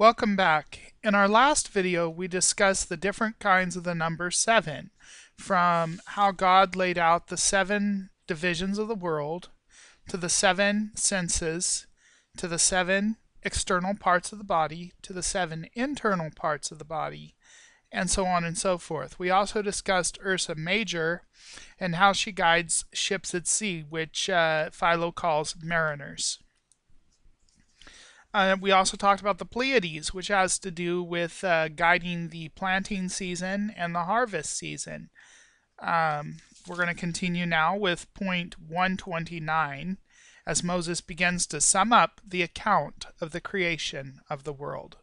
Welcome back. In our last video, we discussed the different kinds of the number 7, from how God laid out the 7 divisions of the world, to the 7 senses, to the 7 external parts of the body, to the 7 internal parts of the body, and so on and so forth. We also discussed Ursa Major and how she guides ships at sea, which Philo calls mariners. We also talked about the Pleiades, which has to do with guiding the planting season and the harvest season. We're going to continue now with point 129 as Moses begins to sum up the account of the creation of the world.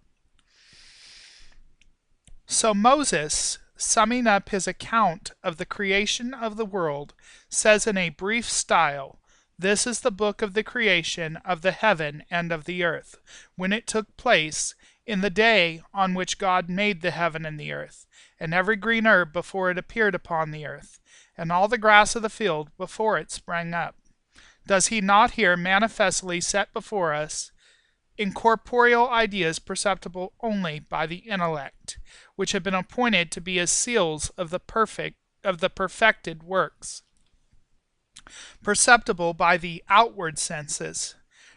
So Moses, summing up his account of the creation of the world, says in a brief style, "This is the book of the creation of the heaven and of the earth, when it took place, in the day on which God made the heaven and the earth, and every green herb before it appeared upon the earth, and all the grass of the field before it sprang up. Does he not here manifestly set before us incorporeal ideas perceptible only by the intellect, which have been appointed to be as seals of the perfected works, perceptible by the outward senses?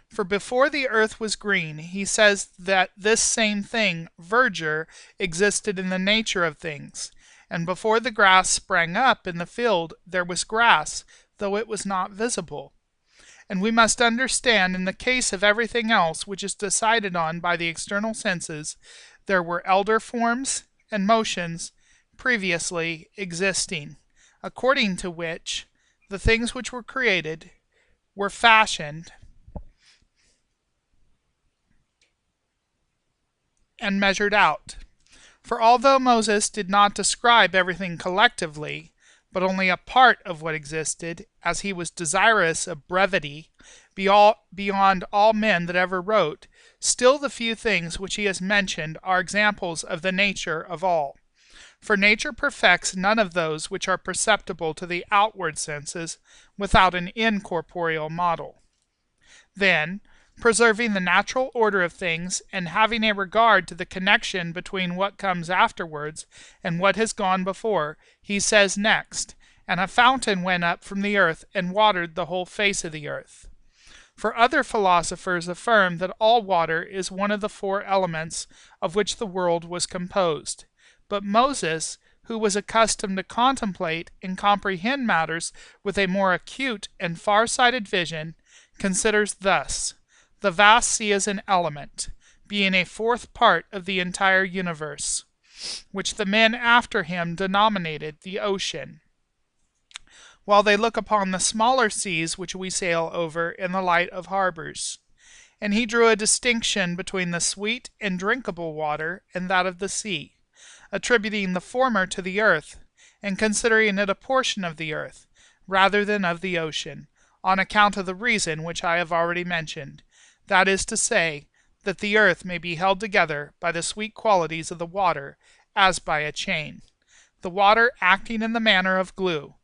For before the earth was green, he says that this same thing, verdure, existed in the nature of things, and before the grass sprang up in the field there was grass, though it was not visible. And we must understand, in the case of everything else which is decided on by the external senses, there were elder forms and motions previously existing, according to which the things which were created were fashioned and measured out. For although Moses did not describe everything collectively, but only a part of what existed, as he was desirous of brevity beyond all men that ever wrote, still the few things which he has mentioned are examples of the nature of all. For nature perfects none of those which are perceptible to the outward senses without an incorporeal model. Then, preserving the natural order of things, and having a regard to the connection between what comes afterwards and what has gone before, he says next, "And a fountain went up from the earth and watered the whole face of the earth." For other philosophers affirm that all water is one of the 4 elements of which the world was composed. But Moses, who was accustomed to contemplate and comprehend matters with a more acute and far-sighted vision, considers thus: the vast sea is an element, being a 4th part of the entire universe, which the men after him denominated the ocean, while they look upon the smaller seas which we sail over in the light of harbors. And he drew a distinction between the sweet and drinkable water and that of the sea, attributing the former to the earth, and considering it a portion of the earth, rather than of the ocean, on account of the reason which I have already mentioned, that is to say, that the earth may be held together by the sweet qualities of the water, as by a chain, the water acting in the manner of glue.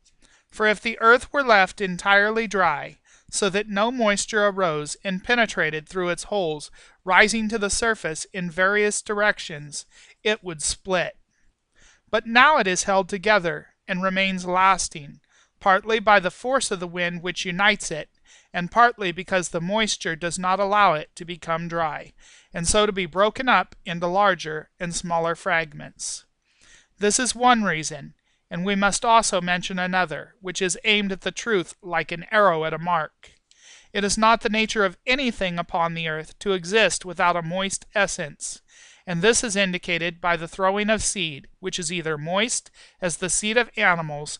For if the earth were left entirely dry, so that no moisture arose and penetrated through its holes, rising to the surface in various directions, it would split. But now it is held together, and remains lasting, partly by the force of the wind which unites it, and partly because the moisture does not allow it to become dry, and so to be broken up into larger and smaller fragments. This is one reason, and we must also mention another, which is aimed at the truth like an arrow at a mark. It is not the nature of anything upon the earth to exist without a moist essence, and this is indicated by the throwing of seed, which is either moist as the seed of animals,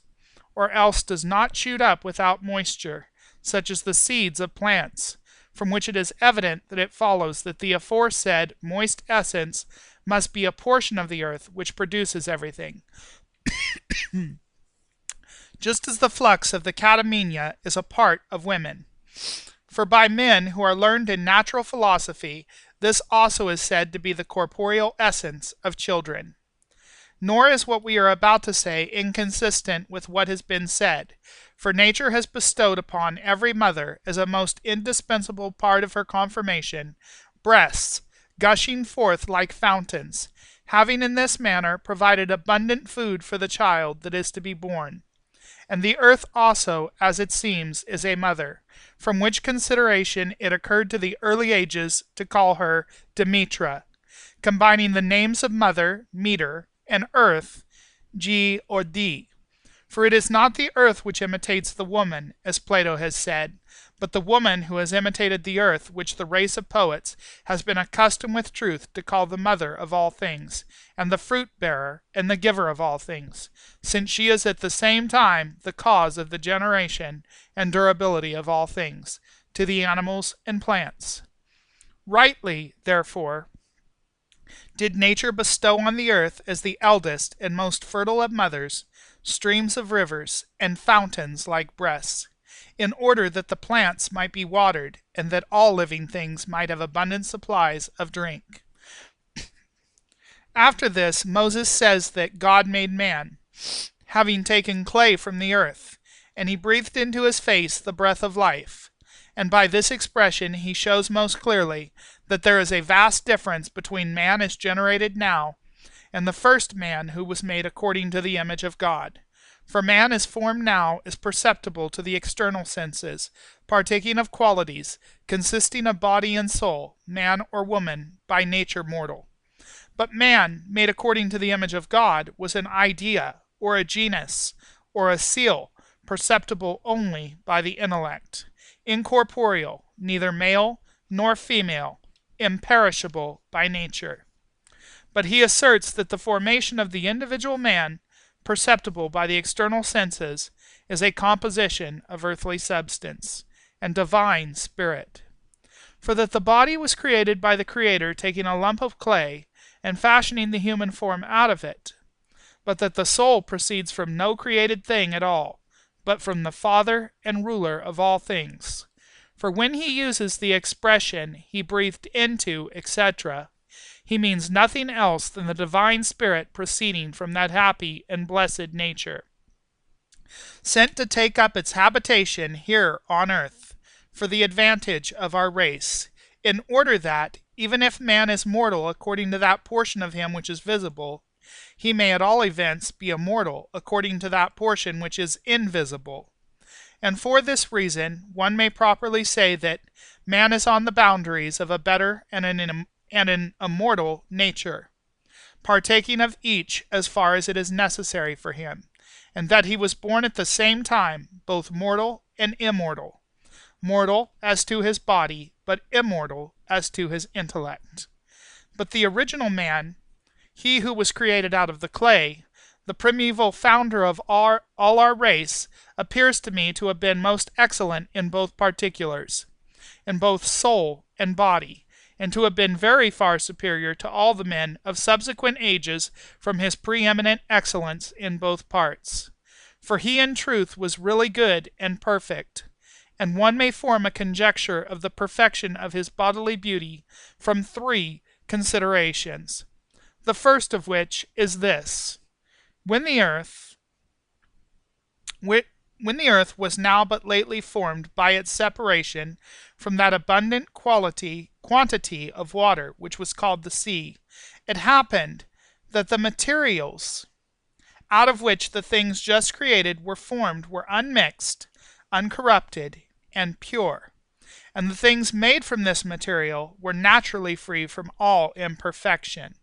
or else does not shoot up without moisture, such as the seeds of plants, from which it is evident that it follows that the aforesaid moist essence must be a portion of the earth which produces everything, just as the flux of the catamenia is a part of women. For by men who are learned in natural philosophy, this also is said to be the corporeal essence of children. Nor is what we are about to say inconsistent with what has been said, for nature has bestowed upon every mother, as a most indispensable part of her conformation, breasts, gushing forth like fountains, having in this manner provided abundant food for the child that is to be born. And the earth also, as it seems, is a mother, from which consideration it occurred to the early ages to call her Demetra, combining the names of mother, meter, and earth, G or D. For it is not the earth which imitates the woman, as Plato has said, but the woman who has imitated the earth, which the race of poets has been accustomed with truth to call the mother of all things, and the fruit-bearer, and the giver of all things, since she is at the same time the cause of the generation and durability of all things, to the animals and plants. Rightly, therefore, did nature bestow on the earth as the eldest and most fertile of mothers, streams of rivers, and fountains like breasts, in order that the plants might be watered, and that all living things might have abundant supplies of drink. After this, Moses says that God made man, having taken clay from the earth, and he breathed into his face the breath of life. And by this expression he shows most clearly that there is a vast difference between man as generated now and the first man who was made according to the image of God. For man as formed now is perceptible to the external senses, partaking of qualities, consisting of body and soul, man or woman, by nature mortal. But man, made according to the image of God, was an idea, or a genus, or a seal, perceptible only by the intellect, incorporeal, neither male nor female, imperishable by nature. But he asserts that the formation of the individual man, perceptible by the external senses, is a composition of earthly substance and divine spirit. For that the body was created by the Creator taking a lump of clay and fashioning the human form out of it, but that the soul proceeds from no created thing at all, but from the Father and Ruler of all things. For when he uses the expression he breathed into, etc., he means nothing else than the divine spirit proceeding from that happy and blessed nature, sent to take up its habitation here on earth for the advantage of our race, in order that, even if man is mortal according to that portion of him which is visible, he may at all events be immortal according to that portion which is invisible. And for this reason one may properly say that man is on the boundaries of a better and an immortal nature, partaking of each as far as it is necessary for him, and that he was born at the same time both mortal and immortal, mortal as to his body, but immortal as to his intellect. But the original man, he who was created out of the clay, the primeval founder of all our race, appears to me to have been most excellent in both particulars, in both soul and body, and to have been very far superior to all the men of subsequent ages from his preeminent excellence in both parts. For he in truth was really good and perfect, and one may form a conjecture of the perfection of his bodily beauty from three considerations. The first of which is this: when the earth was now but lately formed by its separation from that abundant quantity of water which was called the sea, it happened that the materials out of which the things just created were formed were unmixed, uncorrupted, and pure, and the things made from this material were naturally free from all imperfection.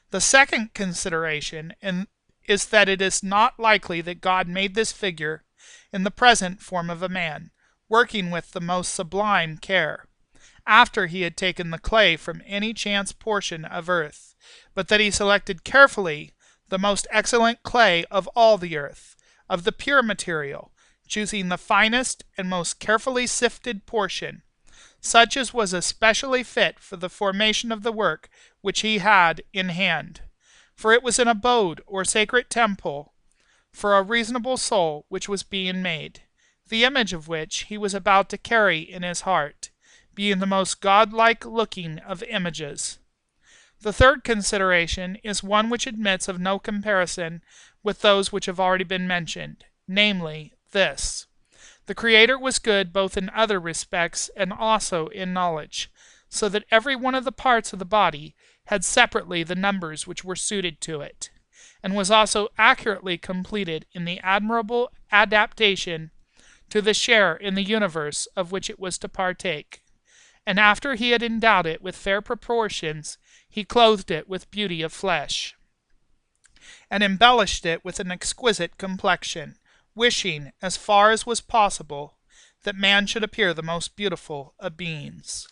The second consideration is that it is not likely that God made this figure in the present form of a man, working with the most sublime care, after he had taken the clay from any chance portion of earth, but that he selected carefully the most excellent clay of all the earth, of the pure material, choosing the finest and most carefully sifted portion, such as was especially fit for the formation of the work which he had in hand. For it was an abode or sacred temple for a reasonable soul which was being made, the image of which he was about to carry in his heart, being the most godlike looking of images. The third consideration is one which admits of no comparison with those which have already been mentioned, namely, this: the Creator was good both in other respects and also in knowledge, so that every one of the parts of the body had separately the numbers which were suited to it, and was also accurately completed in the admirable adaptation to the share in the universe of which it was to partake. And after he had endowed it with fair proportions, he clothed it with beauty of flesh, and embellished it with an exquisite complexion, wishing, as far as was possible, that man should appear the most beautiful of beings,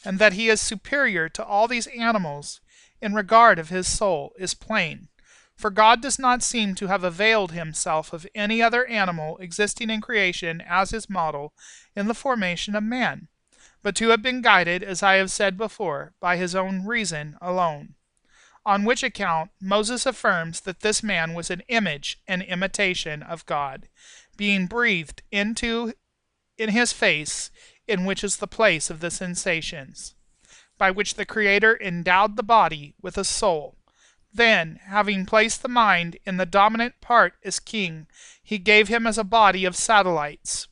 and that he is superior to all these animals in regard of his soul is plain, for God does not seem to have availed himself of any other animal existing in creation as his model in the formation of man, but to have been guided, as I have said before, by his own reason alone. On which account Moses affirms that this man was an image and imitation of God, being breathed into in his face, in which is the place of the sensations, by which the Creator endowed the body with a soul. Then, having placed the mind in the dominant part as king, he gave him as a body of satellites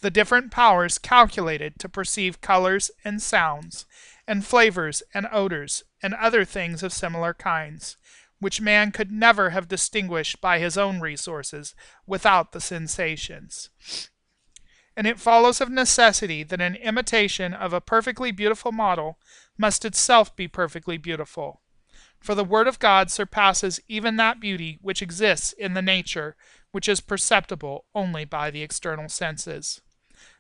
the different powers calculated to perceive colors and sounds, and flavors and odors, and other things of similar kinds, which man could never have distinguished by his own resources without the sensations. And it follows of necessity that an imitation of a perfectly beautiful model must itself be perfectly beautiful. For the Word of God surpasses even that beauty which exists in the nature which is perceptible only by the external senses,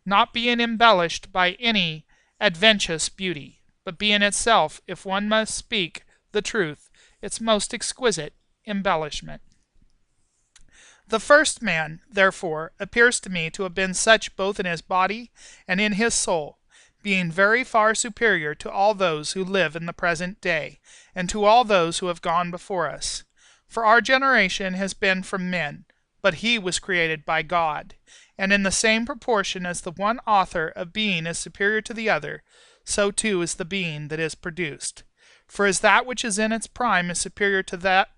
not being embellished by any adventitious beauty, but being itself, if one must speak the truth, its most exquisite embellishment. The first man, therefore, appears to me to have been such both in his body and in his soul, being very far superior to all those who live in the present day, and to all those who have gone before us. For our generation has been from men, but he was created by God, and in the same proportion as the one author of being is superior to the other, so too is the being that is produced. For as that which is in its prime is superior to that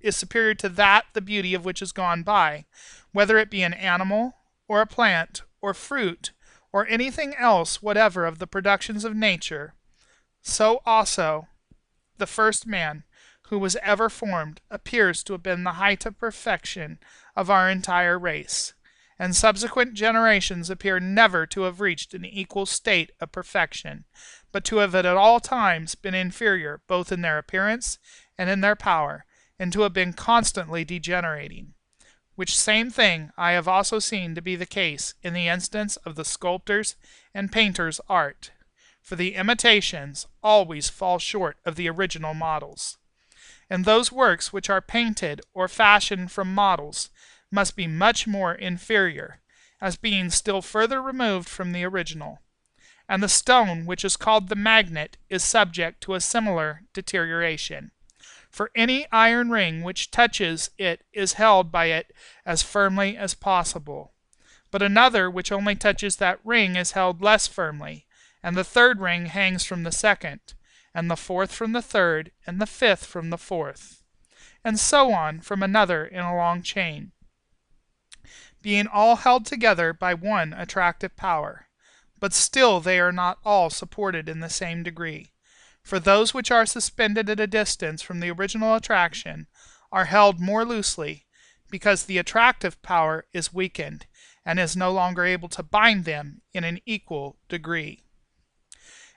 the beauty of which is gone by, whether it be an animal, or a plant, or fruit, or anything else whatever of the productions of nature, so also the first man who was ever formed appears to have been the height of perfection of our entire race, and subsequent generations appear never to have reached an equal state of perfection, but to have at all times been inferior both in their appearance and in their power, and to have been constantly degenerating, which same thing I have also seen to be the case in the instance of the sculptor's and painter's art, for the imitations always fall short of the original models, and those works which are painted or fashioned from models must be much more inferior, as being still further removed from the original. And the stone which is called the magnet is subject to a similar deterioration, for any iron ring which touches it is held by it as firmly as possible, but another which only touches that ring is held less firmly, and the third ring hangs from the second, and the fourth from the third, and the fifth from the fourth, and so on from another in a long chain, being all held together by one attractive power, but still they are not all supported in the same degree. For those which are suspended at a distance from the original attraction are held more loosely, because the attractive power is weakened, and is no longer able to bind them in an equal degree.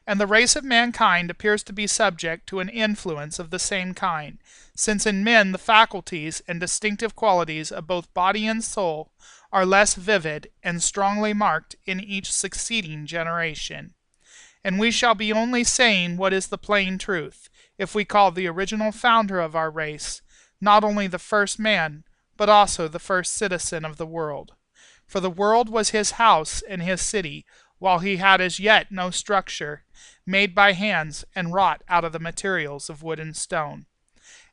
And the race of mankind appears to be subject to an influence of the same kind, since in men the faculties and distinctive qualities of both body and soul are less vivid and strongly marked in each succeeding generation. And we shall be only saying what is the plain truth, if we call the original founder of our race not only the first man, but also the first citizen of the world. For the world was his house and his city, while he had as yet no structure, made by hands and wrought out of the materials of wood and stone.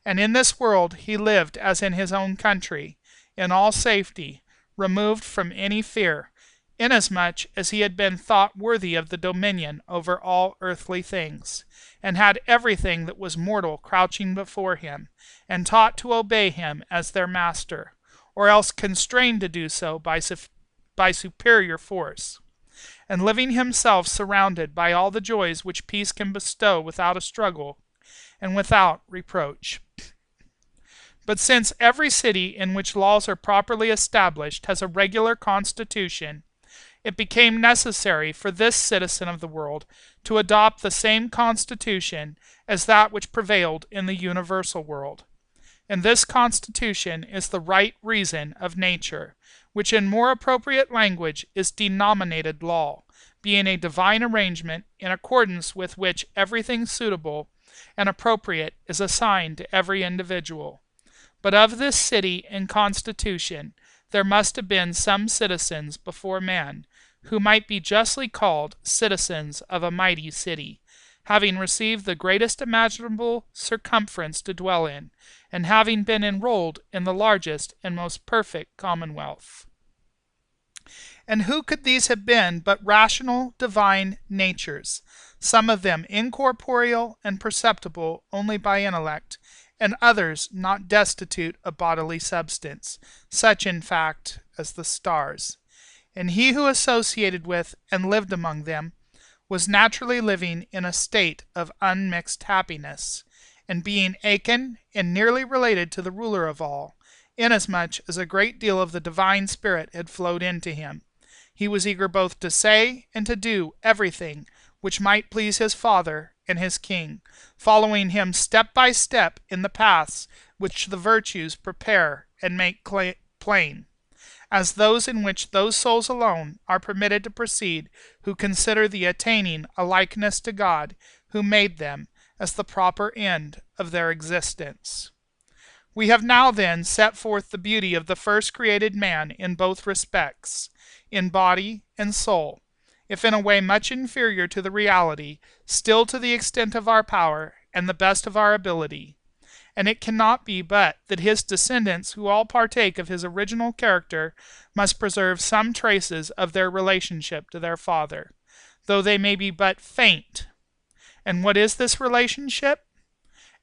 And in this world he lived as in his own country, in all safety, removed from any fear, inasmuch as he had been thought worthy of the dominion over all earthly things, and had everything that was mortal crouching before him, and taught to obey him as their master, or else constrained to do so by superior force. and living himself surrounded by all the joys which peace can bestow without a struggle and without reproach. But since every city in which laws are properly established has a regular constitution, it became necessary for this citizen of the world to adopt the same constitution as that which prevailed in the universal world. And this constitution is the right reason of nature, which in more appropriate language is denominated law, being a divine arrangement in accordance with which everything suitable and appropriate is assigned to every individual. But of this city and constitution there must have been some citizens before man, who might be justly called citizens of a mighty city, having received the greatest imaginable circumference to dwell in, and having been enrolled in the largest and most perfect commonwealth. And who could these have been but rational divine natures, some of them incorporeal and perceptible only by intellect, and others not destitute of bodily substance, such in fact as the stars. And he who associated with and lived among them was naturally living in a state of unmixed happiness, and being akin and nearly related to the ruler of all, inasmuch as a great deal of the divine spirit had flowed into him. He was eager both to say and to do everything which might please his Father and his King, following him step by step in the paths which the virtues prepare and make plain, as those in which those souls alone are permitted to proceed who consider the attaining a likeness to God who made them as the proper end of their existence. We have now then set forth the beauty of the first created man in both respects, in body and soul, if in a way much inferior to the reality, still to the extent of our power and the best of our ability. And it cannot be but that his descendants, who all partake of his original character, must preserve some traces of their relationship to their father, though they may be but faint. And what is this relationship?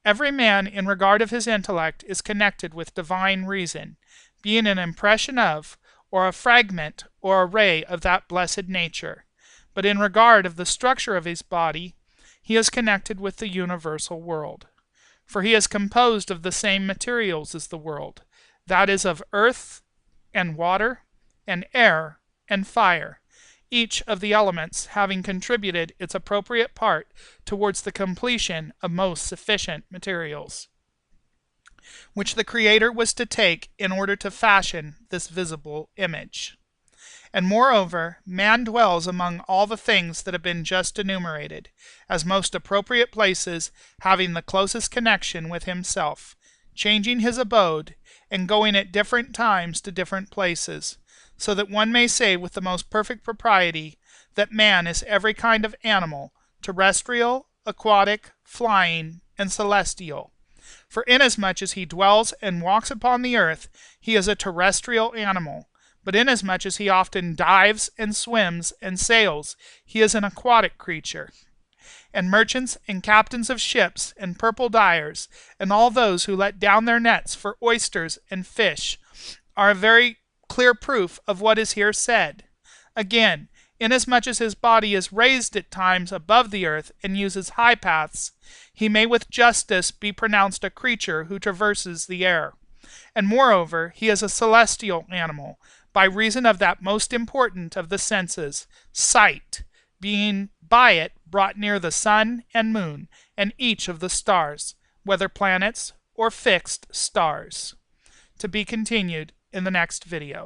Every man, in regard of his intellect, is connected with divine reason, being an impression of, or a fragment or a ray of that blessed nature. But in regard of the structure of his body, he is connected with the universal world. For he is composed of the same materials as the world, that is, of earth and water and air and fire, each of the elements having contributed its appropriate part towards the completion of most sufficient materials, which the Creator was to take in order to fashion this visible image. And moreover, man dwells among all the things that have been just enumerated, as most appropriate places having the closest connection with himself, changing his abode, and going at different times to different places, so that one may say with the most perfect propriety that man is every kind of animal, terrestrial, aquatic, flying, and celestial. For inasmuch as he dwells and walks upon the earth, he is a terrestrial animal, but inasmuch as he often dives and swims and sails, he is an aquatic creature. And merchants and captains of ships and purple dyers, and all those who let down their nets for oysters and fish, are a very clear proof of what is here said. Again, inasmuch as his body is raised at times above the earth and uses high paths, he may with justice be pronounced a creature who traverses the air. And moreover, he is a celestial animal, by reason of that most important of the senses, sight, being by it brought near the sun and moon, and each of the stars, whether planets or fixed stars. To be continued in the next video.